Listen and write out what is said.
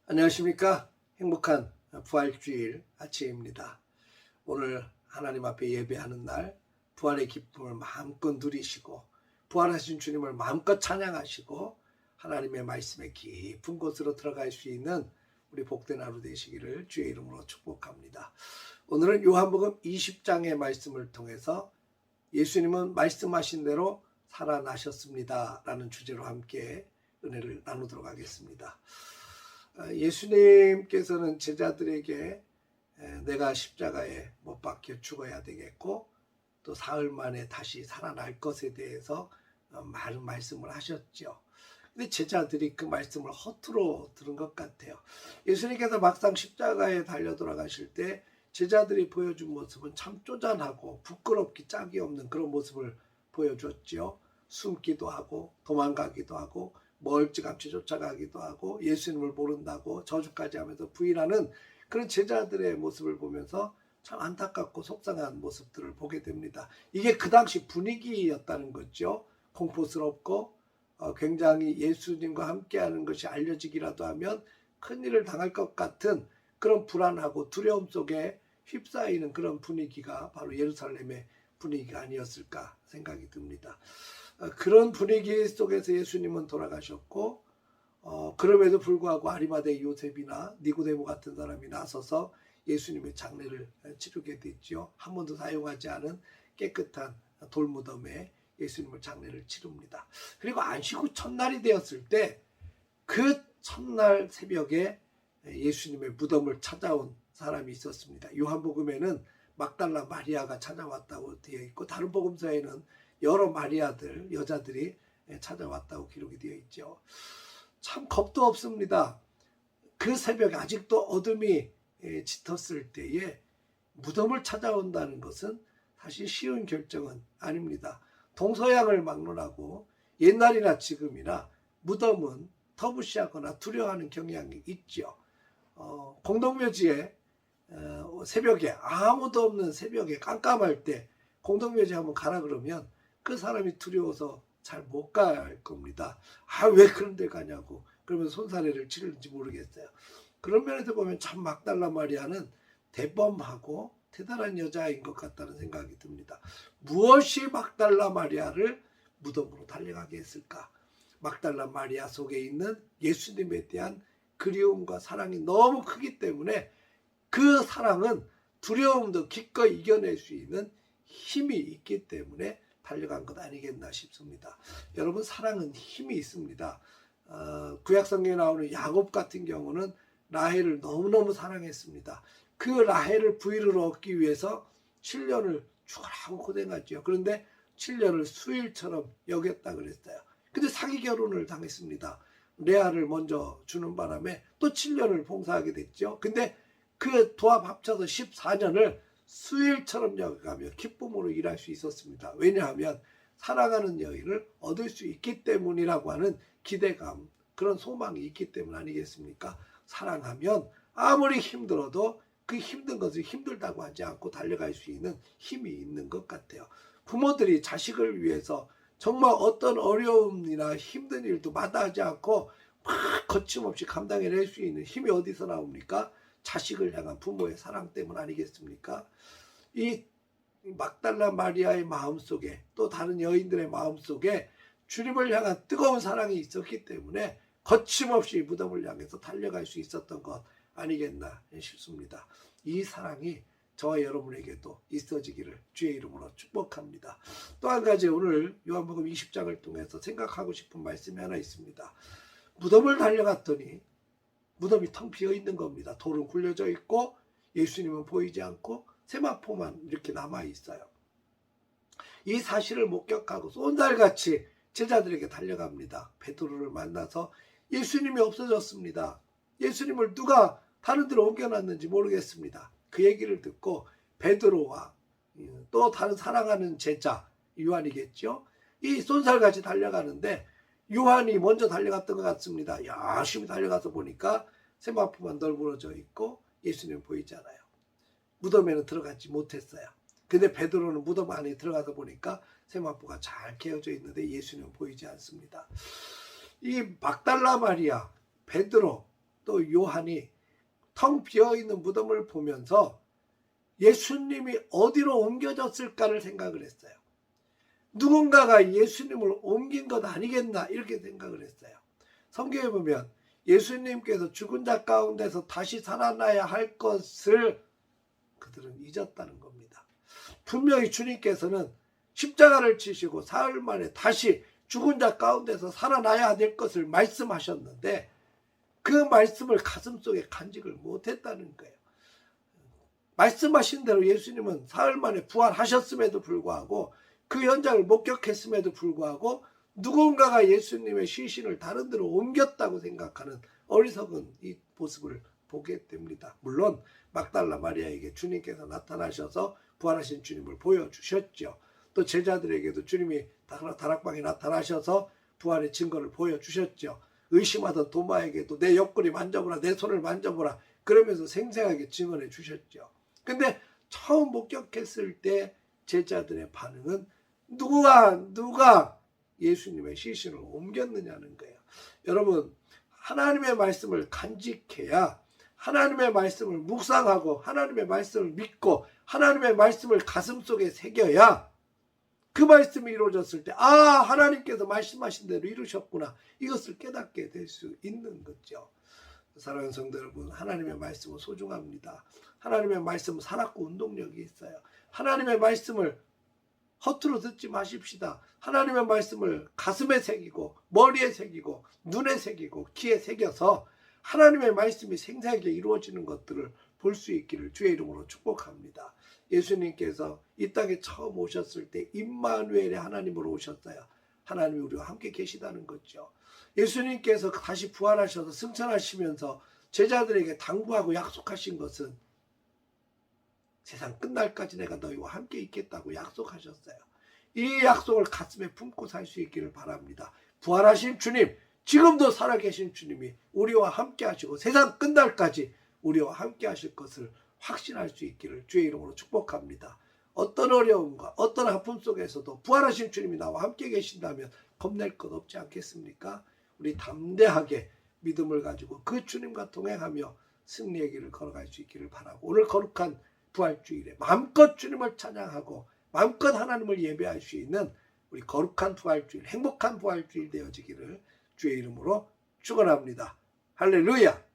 안녕하십니까. 행복한 부활주일 아침입니다. 오늘 하나님 앞에 예배하는 날 부활의 기쁨을 마음껏 누리시고 부활하신 주님을 마음껏 찬양하시고 하나님의 말씀에 깊은 곳으로 들어갈 수 있는 우리 복된 하루 되시기를 주의 이름으로 축복합니다. 오늘은 요한복음 20장의 말씀을 통해서 예수님은 말씀하신 대로 살아나셨습니다 라는 주제로 함께 은혜를 나누도록 하겠습니다. 예수님께서는 제자들에게 내가 십자가에 못 박혀 죽어야 되겠고 또 사흘 만에 다시 살아날 것에 대해서 많은 말씀을 하셨죠. 근데 제자들이 그 말씀을 허투루 들은 것 같아요. 예수님께서 막상 십자가에 달려 돌아가실 때 제자들이 보여준 모습은 참 쪼잔하고 부끄럽기 짝이 없는 그런 모습을 보여줬죠. 숨기도 하고 도망가기도 하고 멀찌감치 쫓아가기도 하고 예수님을 모른다고 저주까지 하면서 부인하는 그런 제자들의 모습을 보면서 참 안타깝고 속상한 모습들을 보게 됩니다. 이게 그 당시 분위기였다는 거죠. 공포스럽고 굉장히 예수님과 함께하는 것이 알려지기라도 하면 큰일을 당할 것 같은 그런 불안하고 두려움 속에 휩싸이는 그런 분위기가 바로 예루살렘의 분위기가 아니었을까 생각이 듭니다. 그런 분위기 속에서 예수님은 돌아가셨고 그럼에도 불구하고 아리마대 요셉이나 니고데모 같은 사람이 나서서 예수님의 장례를 치르게 됐죠. 한 번도 사용하지 않은 깨끗한 돌무덤에 예수님의 장례를 치릅니다. 그리고 안식 후 첫날이 되었을 때 그 첫날 새벽에 예수님의 무덤을 찾아온 사람이 있었습니다. 요한복음에는 막달라 마리아가 찾아왔다고 되어 있고 다른 복음서에는 여러 마리아들, 여자들이 찾아왔다고 기록이 되어 있죠. 참 겁도 없습니다. 그 새벽에 아직도 어둠이 짙었을 때에 무덤을 찾아온다는 것은 사실 쉬운 결정은 아닙니다. 동서양을 막론하고 옛날이나 지금이나 무덤은 터부시하거나 두려워하는 경향이 있죠. 공동묘지에 새벽에 아무도 없는 새벽에 깜깜할 때 공동묘지 한번 가라 그러면 그 사람이 두려워서 잘 못 갈 겁니다. 왜 그런 데 가냐고 그러면 손사래를 치르는지 모르겠어요. 그런 면에서 보면 참 막달라 마리아는 대범하고 대단한 여자인 것 같다는 생각이 듭니다. 무엇이 막달라 마리아를 무덤으로 달려가게 했을까? 막달라 마리아 속에 있는 예수님에 대한 그리움과 사랑이 너무 크기 때문에 그 사랑은 두려움도 기꺼이 이겨낼 수 있는 힘이 있기 때문에 달려간 것 아니겠나 싶습니다. 여러분, 사랑은 힘이 있습니다. 구약성경에 나오는 야곱 같은 경우는 라헬을 너무너무 사랑했습니다. 그 라헬을 부인으로 얻기 위해서 7년을 죽으라고 고생했죠. 그런데 7년을 수일처럼 여겼다 그랬어요. 근데 사기 결혼을 당했습니다. 레아를 먼저 주는 바람에 또 7년을 봉사하게 됐죠. 근데 그 도합 합쳐서 14년을 수일처럼 여겨가며 기쁨으로 일할 수 있었습니다. 왜냐하면 사랑하는 여인을 얻을 수 있기 때문이라고 하는 기대감, 그런 소망이 있기 때문 아니겠습니까? 사랑하면 아무리 힘들어도 그 힘든 것을 힘들다고 하지 않고 달려갈 수 있는 힘이 있는 것 같아요. 부모들이 자식을 위해서 정말 어떤 어려움이나 힘든 일도 마다하지 않고 막 거침없이 감당해낼 수 있는 힘이 어디서 나옵니까? 자식을 향한 부모의 사랑 때문 아니겠습니까? 이 막달라 마리아의 마음속에 또 다른 여인들의 마음속에 주님을 향한 뜨거운 사랑이 있었기 때문에 거침없이 무덤을 향해서 달려갈 수 있었던 것 아니겠나 싶습니다. 이 사랑이 저와 여러분에게도 있어지기를 주의 이름으로 축복합니다. 또 한 가지 오늘 요한복음 20장을 통해서 생각하고 싶은 말씀이 하나 있습니다. 무덤을 달려갔더니 무덤이 텅 비어 있는 겁니다. 돌은 굴려져 있고 예수님은 보이지 않고 세마포만 이렇게 남아 있어요. 이 사실을 목격하고 쏜살같이 제자들에게 달려갑니다. 베드로를 만나서 예수님이 없어졌습니다. 예수님을 누가 다른 데로 옮겨놨는지 모르겠습니다. 그 얘기를 듣고 베드로와 또 다른 사랑하는 제자 요한이겠죠. 이 쏜살같이 달려가는데 요한이 먼저 달려갔던 것 같습니다. 열심히 달려가서 보니까 세마포만 널브러져 있고 예수님 보이지 않아요. 무덤에는 들어가지 못했어요. 근데 베드로는 무덤 안에 들어가서 보니까 세마포가 잘 깨어져 있는데 예수님은 보이지 않습니다. 이 막달라 마리아, 베드로, 또 요한이 텅 비어있는 무덤을 보면서 예수님이 어디로 옮겨졌을까를 생각을 했어요. 누군가가 예수님을 옮긴 것 아니겠나 이렇게 생각을 했어요. 성경에 보면 예수님께서 죽은 자 가운데서 다시 살아나야 할 것을 그들은 잊었다는 겁니다. 분명히 주님께서는 십자가를 지시고 사흘 만에 다시 죽은 자 가운데서 살아나야 될 것을 말씀하셨는데 그 말씀을 가슴속에 간직을 못했다는 거예요. 말씀하신 대로 예수님은 사흘 만에 부활하셨음에도 불구하고 그 현장을 목격했음에도 불구하고 누군가가 예수님의 시신을 다른 데로 옮겼다고 생각하는 어리석은 이 모습을 보게 됩니다. 물론 막달라 마리아에게 주님께서 나타나셔서 부활하신 주님을 보여주셨죠. 또 제자들에게도 주님이 다락방에 나타나셔서 부활의 증거를 보여주셨죠. 의심하던 도마에게도 내 옆구리 만져보라, 내 손을 만져보라 그러면서 생생하게 증언해 주셨죠. 근데 처음 목격했을 때 제자들의 반응은 누가 예수님의 시신을 옮겼느냐는 거예요. 여러분, 하나님의 말씀을 간직해야 하나님의 말씀을 묵상하고 하나님의 말씀을 믿고 하나님의 말씀을 가슴속에 새겨야 그 말씀이 이루어졌을 때 하나님께서 말씀하신 대로 이루셨구나 이것을 깨닫게 될 수 있는 거죠. 사랑하는 성도 여러분, 하나님의 말씀은 소중합니다. 하나님의 말씀은 살았고 운동력이 있어요. 하나님의 말씀을 허투루 듣지 마십시다. 하나님의 말씀을 가슴에 새기고 머리에 새기고 눈에 새기고 귀에 새겨서 하나님의 말씀이 생생하게 이루어지는 것들을 볼 수 있기를 주의 이름으로 축복합니다. 예수님께서 이 땅에 처음 오셨을 때 임마누엘의 하나님으로 오셨어요. 하나님이 우리와 함께 계시다는 거죠. 예수님께서 다시 부활하셔서 승천하시면서 제자들에게 당부하고 약속하신 것은 세상 끝날까지 내가 너희와 함께 있겠다고 약속하셨어요. 이 약속을 가슴에 품고 살 수 있기를 바랍니다. 부활하신 주님, 지금도 살아계신 주님이 우리와 함께 하시고 세상 끝날까지 우리와 함께 하실 것을 확신할 수 있기를 주의 이름으로 축복합니다. 어떤 어려움과 어떤 아픔 속에서도 부활하신 주님이 나와 함께 계신다면 겁낼 것 없지 않겠습니까? 우리 담대하게 믿음을 가지고 그 주님과 동행하며 승리의 길을 걸어갈 수 있기를 바라고 오늘 거룩한 부활주일에 마음껏 주님을 찬양하고 마음껏 하나님을 예배할 수 있는 우리 거룩한 부활주일, 행복한 부활주일 되어지기를 주의 이름으로 축원합니다. 할렐루야.